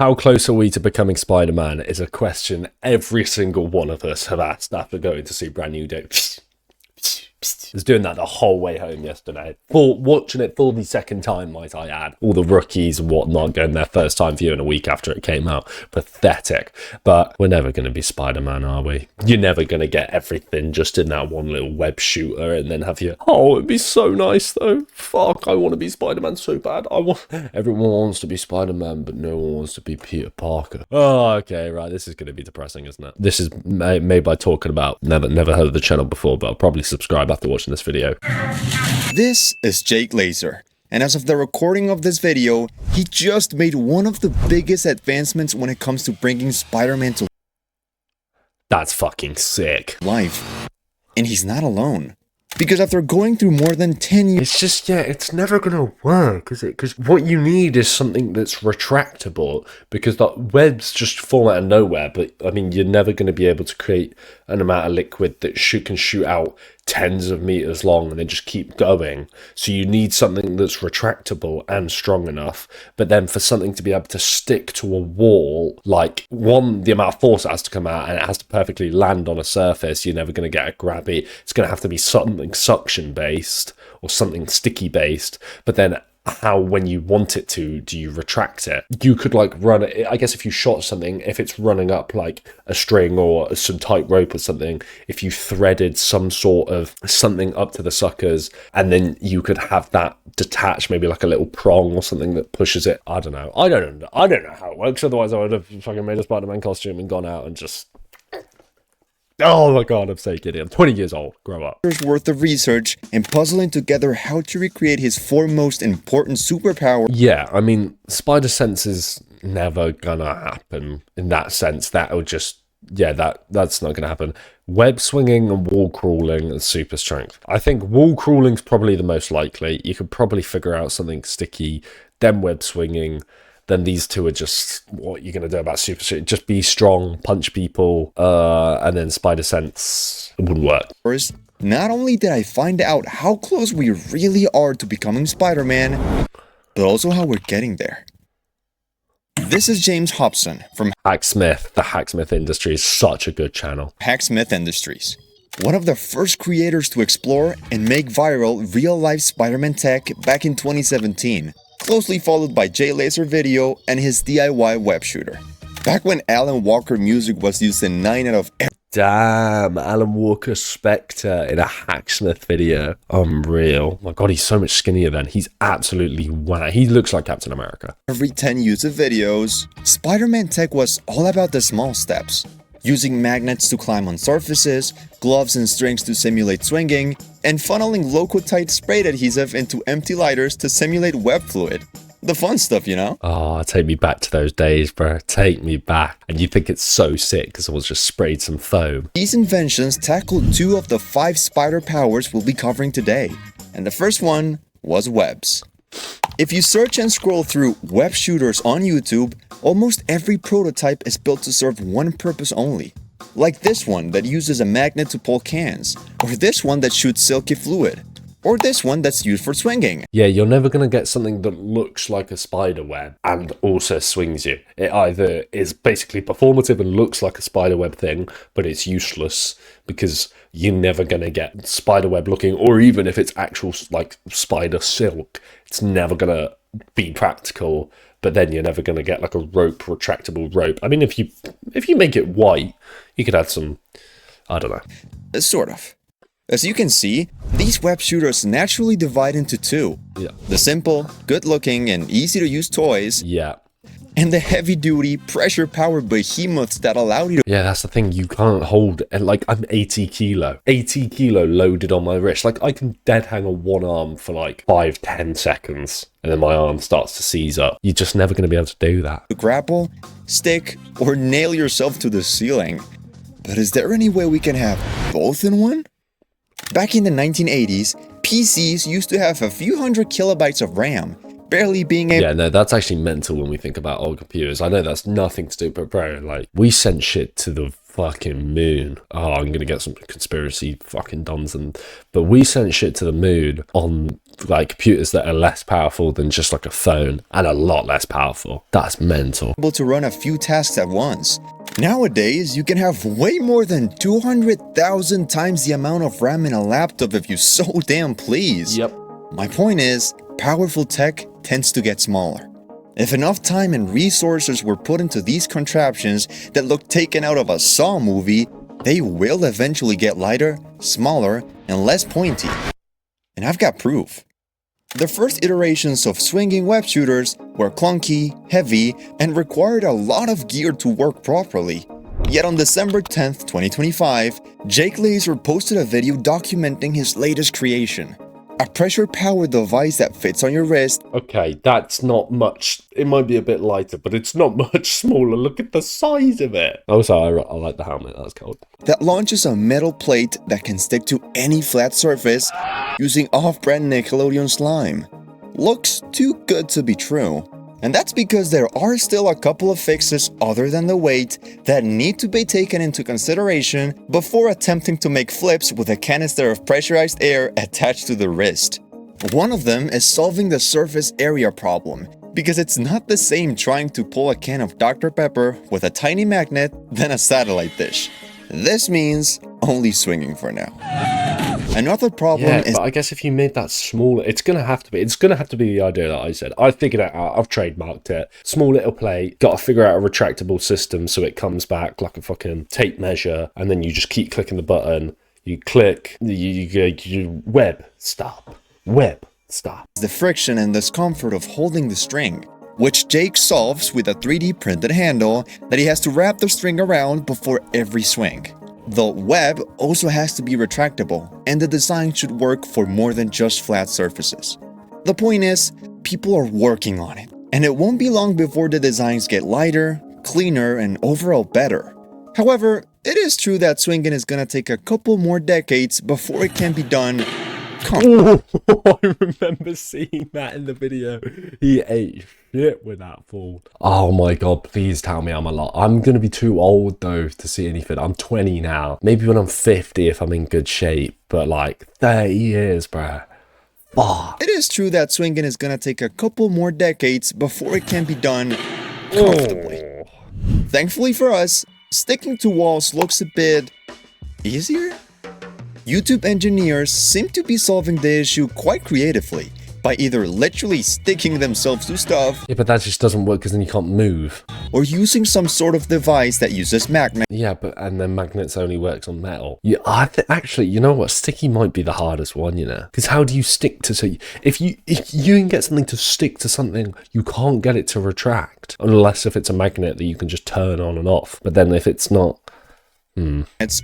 How close are we to becoming Spider-Man is a question every single one of us have asked after going to see Brand New Day. I was doing that the whole way home yesterday. Watching it for the second time, might I add. All the rookies and whatnot going their first time viewing a week after it came out. Pathetic. But we're never going to be Spider-Man, are we? You're never going to get everything just in that one little web shooter and then have you, oh, it'd be so nice though. Fuck, I want to be Spider-Man so bad. Everyone wants to be Spider-Man, but no one wants to be Peter Parker. Oh, okay, right. This is going to be depressing, isn't it? This is made by talking about. Never heard of the channel before, but I'll probably subscribe after watching this video. This is Jake Laser, and as of the recording of this video, he just made one of the biggest advancements when it comes to bringing Spider-Man to That's fucking sick. life. And he's not alone. Because after going through more than 10 years, It's just, yeah, it's never going to work, is it? Because what you need is something that's retractable, because the webs just fall out of nowhere. But, I mean, you're never going to be able to create an amount of liquid that can shoot out tens of meters long and then just keep going. So you need something that's retractable and strong enough. But then for something to be able to stick to a wall, like, one, the amount of force that has to come out and it has to perfectly land on a surface, you're never going to get a grabby. It's going to have to be something suction based or something sticky based. But then how, when you want it to, do you retract it? You could like run it, I guess if you shot something, if it's running up like a string or some tight rope or something, if you threaded some sort of something up to the suckers and then you could have that detached, maybe like a little prong or something that pushes it. I don't know how it works. Otherwise I would have fucking made a Spider-Man costume and gone out and just, oh my god, I'm so giddy. I'm 20 years old. Grow up. worth of research and puzzling together how to recreate his four most important superpower. Yeah, I mean, spider sense is never gonna happen in that sense. That'll just, yeah, that's not gonna happen. Web swinging and wall crawling and super strength. I think wall crawling's probably the most likely. You could probably figure out something sticky, then web swinging. Then these two are just what you're going to do about super strength. Just be strong, punch people, and then spider sense wouldn't work. First, not only did I find out how close we really are to becoming Spider-Man, but also how we're getting there. This is James Hobson from Hacksmith. The Hacksmith Industry is such a good channel. Hacksmith Industries, one of the first creators to explore and make viral real-life Spider-Man tech back in 2017. Closely followed by Jay Laser Video and his DIY web shooter. Back when Alan Walker music was used in 9 out of Damn, Alan Walker Spectre in a Hacksmith video. Unreal. My god, he's so much skinnier than. He's absolutely wow. He looks like Captain America. every 10 YouTube videos, Spider-Man tech was all about the small steps. Using magnets to climb on surfaces, gloves and strings to simulate swinging, and funneling Locotite sprayed adhesive into empty lighters to simulate web fluid. The fun stuff, you know? Oh, take me back to those days, bro. Take me back. And you think it's so sick because I was just sprayed some foam. These inventions tackled 2 of the 5 spider powers we'll be covering today, and the first one was webs. If you search and scroll through web shooters on YouTube, almost every prototype is built to serve one purpose only. Like this one that uses a magnet to pull cans, or this one that shoots silky fluid, or this one that's used for swinging. Yeah, you're never going to get something that looks like a spider web and also swings you. It either is basically performative and looks like a spider web thing, but it's useless because you're never going to get spider web looking, or even if it's actual like spider silk, it's never going to be practical. But then you're never going to get like a rope, retractable rope. I mean, if you make it white, you could add some, I don't know. Sort of. As you can see, these web shooters naturally divide into 2. Yeah. The simple, good-looking, and easy-to-use toys, Yeah. and the heavy-duty, pressure-powered behemoths that allow you to Yeah, that's the thing. You can't hold, and like I'm 80 kilo loaded on my wrist. Like I can dead hang on one arm for like 5-10 seconds and then my arm starts to seize up. You're just never going to be able to do that. grapple, stick, or nail yourself to the ceiling. But is there any way we can have both in one? Back in the 1980s, PCs used to have a few hundred kilobytes of RAM, barely being able Yeah, no, that's actually mental when we think about old computers. I know that's nothing to do with pro. Like, we sent shit to the fucking moon. Oh, I'm gonna get some conspiracy fucking dons, but we sent shit to the moon on like computers that are less powerful than just like a phone and a lot less powerful. That's mental. Able to run a few tasks at once. Nowadays, you can have way more than 200,000 times the amount of RAM in a laptop if you so damn please. Yep. My point is, powerful tech tends to get smaller. If enough time and resources were put into these contraptions that look taken out of a Saw movie, they will eventually get lighter, smaller, and less pointy. And I've got proof. The first iterations of swinging web shooters were clunky, heavy, and required a lot of gear to work properly. Yet on December 10th, 2025, Jake Laser posted a video documenting his latest creation. A pressure-powered device that fits on your wrist. Okay, that's not much. It might be a bit lighter, but it's not much smaller. Look at the size of it. Also, I like the helmet. That's cool. That launches a metal plate that can stick to any flat surface using off-brand Nickelodeon slime. Looks too good to be true. And that's because there are still a couple of fixes other than the weight that need to be taken into consideration before attempting to make flips with a canister of pressurized air attached to the wrist. One of them is solving the surface area problem, because it's not the same trying to pull a can of Dr. Pepper with a tiny magnet than a satellite dish. This means only swinging for now. Another problem is... but I guess if you made that smaller, it's going to have to be the idea that I said. I figured it out. I've trademarked it. Small little plate. Got to figure out a retractable system so it comes back like a fucking tape measure. And then you just keep clicking the button. You click. You web. Stop. Web. Stop. The friction and discomfort of holding the string, which Jake solves with a 3D printed handle that he has to wrap the string around before every swing. The web also has to be retractable, and the design should work for more than just flat surfaces. The point is, people are working on it, and it won't be long before the designs get lighter, cleaner, and overall better. However, it is true that swinging is gonna take a couple more decades before it can be done. I remember seeing that in the video. He ate shit with that fool. Oh my god, please tell me I'm a lot. I'm gonna be too old though to see anything. I'm 20 now. Maybe when I'm 50 if I'm in good shape, but like 30 years, bruh. Fuck. It is true that swinging is gonna take a couple more decades before it can be done comfortably. Thankfully for us, sticking to walls looks a bit easier? YouTube engineers seem to be solving the issue quite creatively by either literally sticking themselves to stuff, Yeah, but that just doesn't work because then you can't move. or using some sort of device that uses magnets. Yeah, and then magnets only works on metal. Yeah, actually, you know what? Sticky might be the hardest one, you know? Because how do you stick to... So if you can get something to stick to something, you can't get it to retract. Unless if it's a magnet that you can just turn on and off. But then if it's not...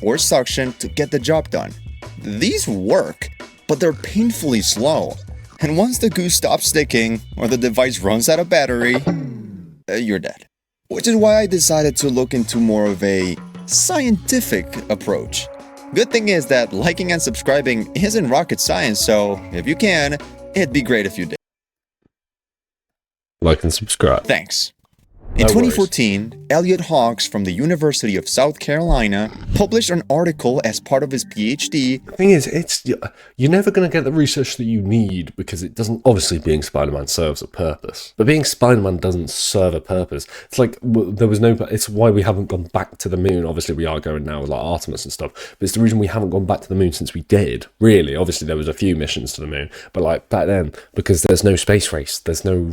or suction to get the job done. These work, but they're painfully slow. And once the glue stops sticking, or the device runs out of battery, you're dead. Which is why I decided to look into more of a scientific approach. Good thing is that liking and subscribing isn't rocket science, so if you can, it'd be great if you did. Like and subscribe. Thanks. In 2014, Elliot Hawks from the University of South Carolina published an article as part of his PhD. The thing is, you're never going to get the research that you need because it doesn't... Obviously, being Spider-Man serves a purpose. But being Spider-Man doesn't serve a purpose. It's like, there was no... It's why we haven't gone back to the moon. Obviously, we are going now with like Artemis and stuff. But it's the reason we haven't gone back to the moon since we did. Really, obviously, there was a few missions to the moon. But like back then, because there's no space race. There's no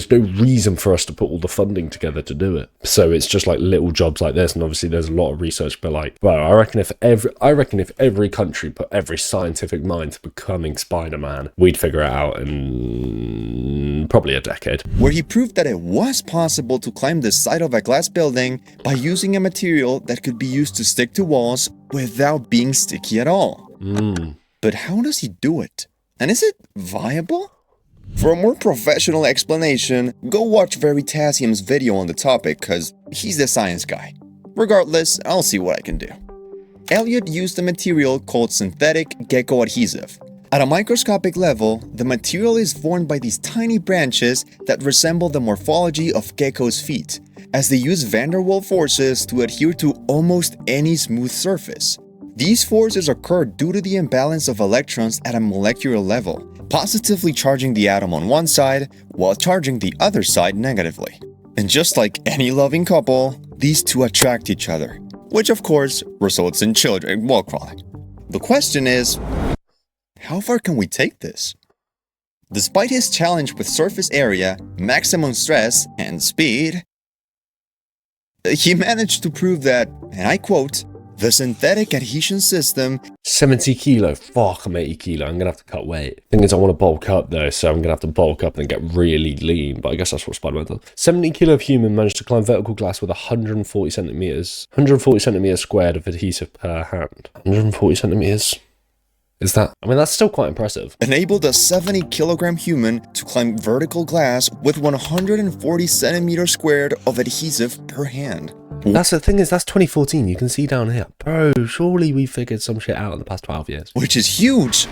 reason for us to put all the funding together to do it. So it's just like little jobs like this, and obviously there's a lot of research, but like, well, I reckon if every country put every scientific mind to becoming Spider-Man, we'd figure it out in probably a decade. Where he proved that it was possible to climb the side of a glass building by using a material that could be used to stick to walls without being sticky at all. But how does he do it? And is it viable? For a more professional explanation, go watch Veritasium's video on the topic, cause he's the science guy. Regardless, I'll see what I can do. Elliot used a material called synthetic gecko adhesive. At a microscopic level, the material is formed by these tiny branches that resemble the morphology of gecko's feet, as they use van der Waals forces to adhere to almost any smooth surface. These forces occur due to the imbalance of electrons at a molecular level, positively charging the atom on one side while charging the other side negatively. And just like any loving couple, these two attract each other, which of course results in children wall crawling. The question is, how far can we take this? Despite his challenge with surface area, maximum stress, and speed, he managed to prove that, and I quote, the synthetic adhesion system 70 kilo. Fuck, I'm 80 kilo. I'm going to have to cut weight. Thing is, I want to bulk up though, so I'm going to have to bulk up and get really lean. But I guess that's what Spider-Man does. 70 kilo of human managed to climb vertical glass with 140 centimeters squared of adhesive per hand. 140 centimeters. Is that? I mean, that's still quite impressive. enabled a 70-kilogram human to climb vertical glass with 140 centimeters squared of adhesive per hand. That's the thing is, that's 2014. You can see down here. Bro, surely we figured some shit out in the past 12 years. Which is huge,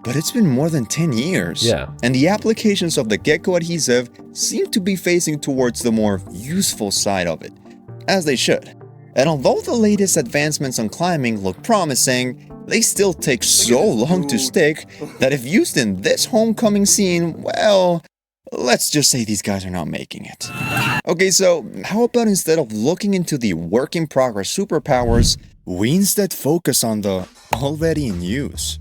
but it's been more than 10 years. Yeah. And the applications of the gecko adhesive seem to be facing towards the more useful side of it, as they should. And although the latest advancements on climbing look promising, they still take so long to stick that if used in this homecoming scene, well, let's just say these guys are not making it. Okay, so how about instead of looking into the work-in-progress superpowers, we instead focus on the already in use?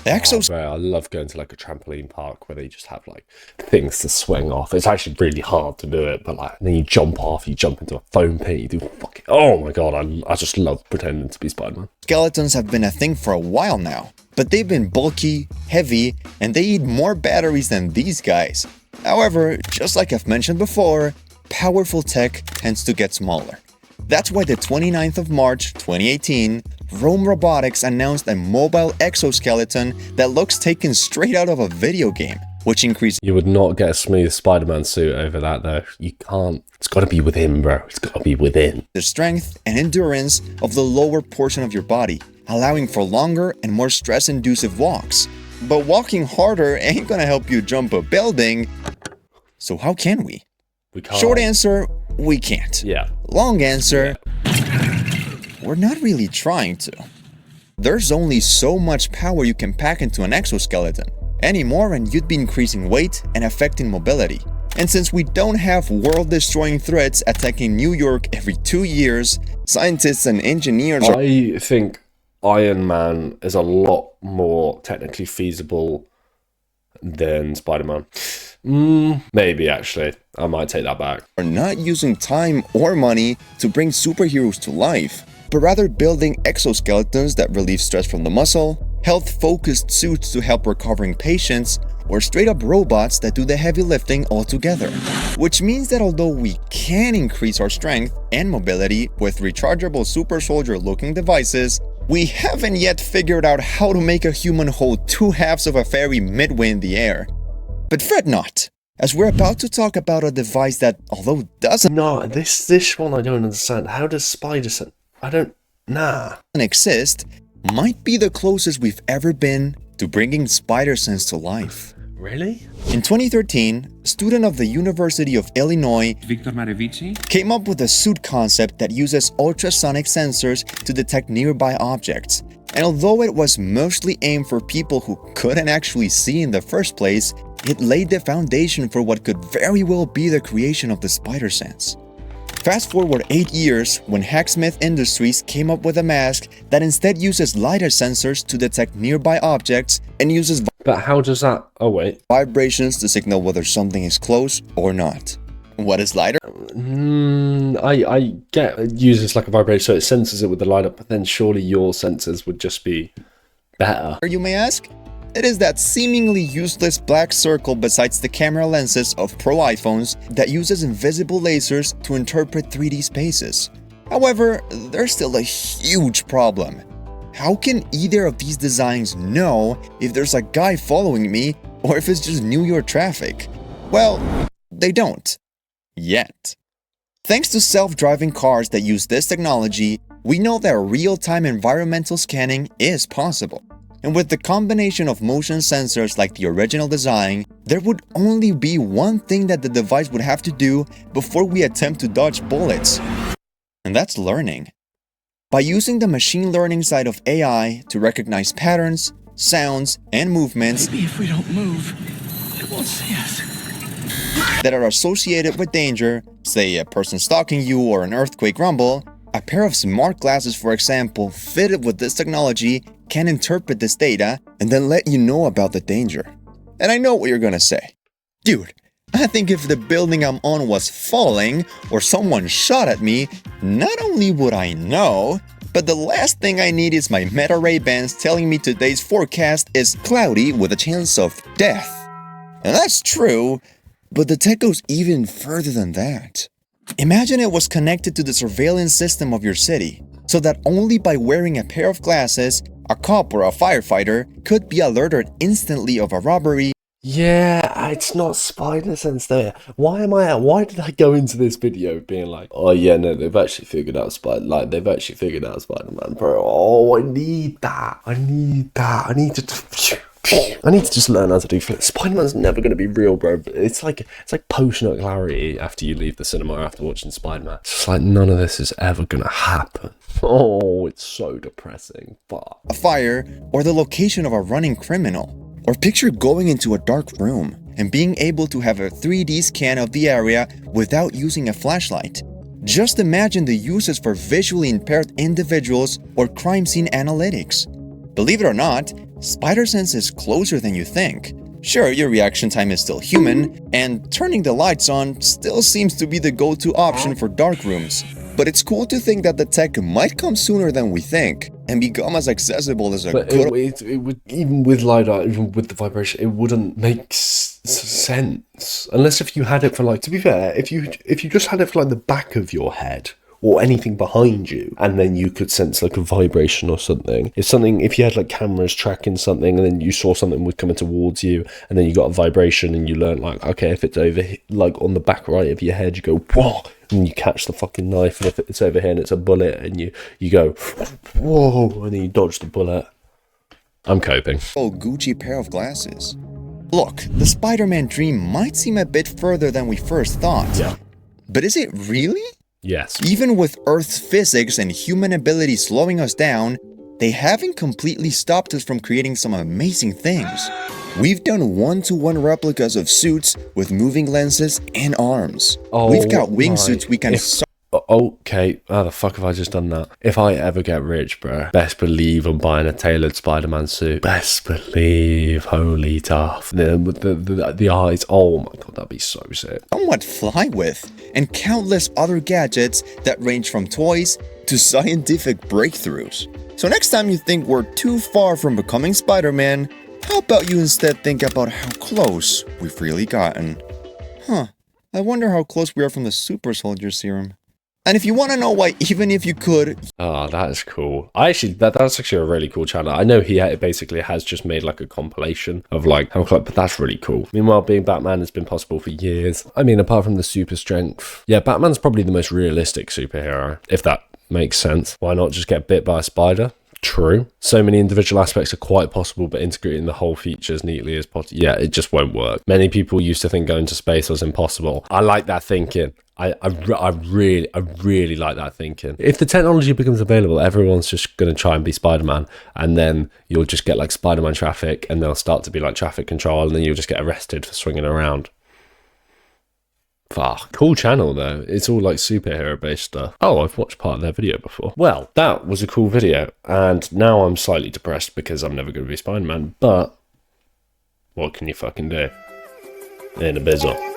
Bro, I love going to like a trampoline park where they just have like things to swing off. It's actually really hard to do it, but like then you jump off, you jump into a foam pit, you do fucking. Oh my god, I just love pretending to be Spider-Man. Skeletons have been a thing for a while now, but they've been bulky, heavy, and they eat more batteries than these guys. However, just like I've mentioned before, powerful tech tends to get smaller. That's why the 29th of March 2018, Rome Robotics announced a mobile exoskeleton that looks taken straight out of a video game, which increases. You would not get a smooth Spider-Man suit over that though. You can't. It's got to be within, bro. It's got to be within. The strength and endurance of the lower portion of your body, allowing for longer and more stress-inducive walks. But walking harder ain't gonna help you jump a building. So how can we? We can't. Short answer, we can't. Yeah. Long answer, we're not really trying to. There's only so much power you can pack into an exoskeleton. Any more and you'd be increasing weight and affecting mobility. And since we don't have world-destroying threats attacking New York every 2 years, scientists and engineers are... I think Iron Man is a lot more technically feasible than Spider-Man. Maybe actually. I might take that back. are not using time or money to bring superheroes to life, but rather building exoskeletons that relieve stress from the muscle, health-focused suits to help recovering patients, or straight-up robots that do the heavy lifting altogether. Which means that although we can increase our strength and mobility with rechargeable super soldier-looking devices, we haven't yet figured out how to make a human hold two halves of a fairy midway in the air. But fret not, as we're about to talk about a device that, although doesn't No, this one I don't understand. How does Spider-Sense... exist, might be the closest we've ever been to bringing Spider-Sense to life. Really? In 2013, a student of the University of Illinois Victor Marevici came up with a suit concept that uses ultrasonic sensors to detect nearby objects. And although it was mostly aimed for people who couldn't actually see in the first place, it laid the foundation for what could very well be the creation of the Spider-Sense. Fast forward 8 years when Hacksmith Industries came up with a mask that instead uses LiDAR sensors to detect nearby objects and uses But how does that... Oh, wait. vibrations to signal whether something is close or not. What is LiDAR? I get it uses like a vibrator, so it senses it with the light up, but then surely your sensors would just be better. You may ask? It is that seemingly useless black circle besides the camera lenses of Pro iPhones that uses invisible lasers to interpret 3D spaces. However, there's still a huge problem. How can either of these designs know if there's a guy following me or if it's just New York traffic? Well, they don't. Yet. Thanks to self-driving cars that use this technology, we know that real-time environmental scanning is possible. And with the combination of motion sensors like the original design, there would only be one thing that the device would have to do before we attempt to dodge bullets. And that's learning. By using the machine learning side of AI to recognize patterns, sounds, and movements Maybe if we don't move, it won't see us. that are associated with danger, say a person stalking you or an earthquake rumble, a pair of smart glasses, for example, fitted with this technology can interpret this data and then let you know about the danger. And I know what you're gonna say. Dude, I think if the building I'm on was falling or someone shot at me, not only would I know, but the last thing I need is my Meta Ray-Bans telling me today's forecast is cloudy with a chance of death. And that's true, but the tech goes even further than that. Imagine it was connected to the surveillance system of your city, so that only by wearing a pair of glasses, a cop or a firefighter could be alerted instantly of a robbery. Yeah, it's not spider sense there. Why did I go into this video being like, oh yeah, no, they've actually figured out Spider-Man, bro. Oh, I need that. I need to just learn how to do flips. Spider-Man's never going to be real, bro. It's like potion of clarity after you leave the cinema after watching Spider-Man. It's just like none of this is ever going to happen. Oh, it's so depressing. Fuck. A fire, or the location of a running criminal. Or picture going into a dark room and being able to have a 3D scan of the area without using a flashlight. Just imagine the uses for visually impaired individuals or crime scene analytics. Believe it or not, spider sense is closer than you think. Sure, your reaction time is still human, and turning the lights on still seems to be the go-to option for dark rooms. But it's cool to think that the tech might come sooner than we think and become as accessible as a But good... it would, even with LiDAR, even with the vibration, it wouldn't make sense. Unless if you had it for like, to be fair, if you just had it for like the back of your head, or anything behind you, and then you could sense like a vibration or something. If you had like cameras tracking something, and then you saw something was coming towards you, and then you got a vibration, and you learned like, okay, if it's over like on the back right of your head, you go whoa, and you catch the fucking knife, and if it's over here and it's a bullet, and you go whoa, and then you dodge the bullet. I'm coping. Oh, Gucci pair of glasses. Look, the Spider-Man dream might seem a bit further than we first thought. Yeah. But is it really? Yes. Even with Earth's physics and human ability slowing us down, they haven't completely stopped us from creating some amazing things. We've done one-to-one replicas of suits with moving lenses and arms. We've got wingsuits we can... Okay, how the fuck have I just done that? If I ever get rich, bro, best believe I'm buying a tailored Spider-Man suit. Best believe, holy tough. The eyes, oh my god, that'd be so sick. somewhat fly with, and countless other gadgets that range from toys to scientific breakthroughs. So next time you think we're too far from becoming Spider-Man, how about you instead think about how close we've really gotten? I wonder how close we are from the Super Soldier Serum. And if you want to know why, even if you could... Oh, that is cool. That's actually a really cool channel. I know he basically has just made like a compilation of like how close, but that's really cool. Meanwhile, being Batman has been possible for years. I mean, apart from the super strength. Yeah, Batman's probably the most realistic superhero, if that makes sense. Why not just get bit by a spider? True. So many individual aspects are quite possible, but integrating the whole feature as neatly as possible, yeah, it just won't work. Many people used to think going to space was impossible. I like that thinking. I really like that thinking. If the technology becomes available, everyone's just going to try and be Spider-Man, and then you'll just get like Spider-Man traffic, and they'll start to be like traffic control, and then you'll just get arrested for swinging around. Fuck. Cool channel though. It's all like superhero based stuff. Oh, I've watched part of their video before. Well, that was a cool video, and now I'm slightly depressed because I'm never going to be Spider-Man, but what can you fucking do? In a bizzle.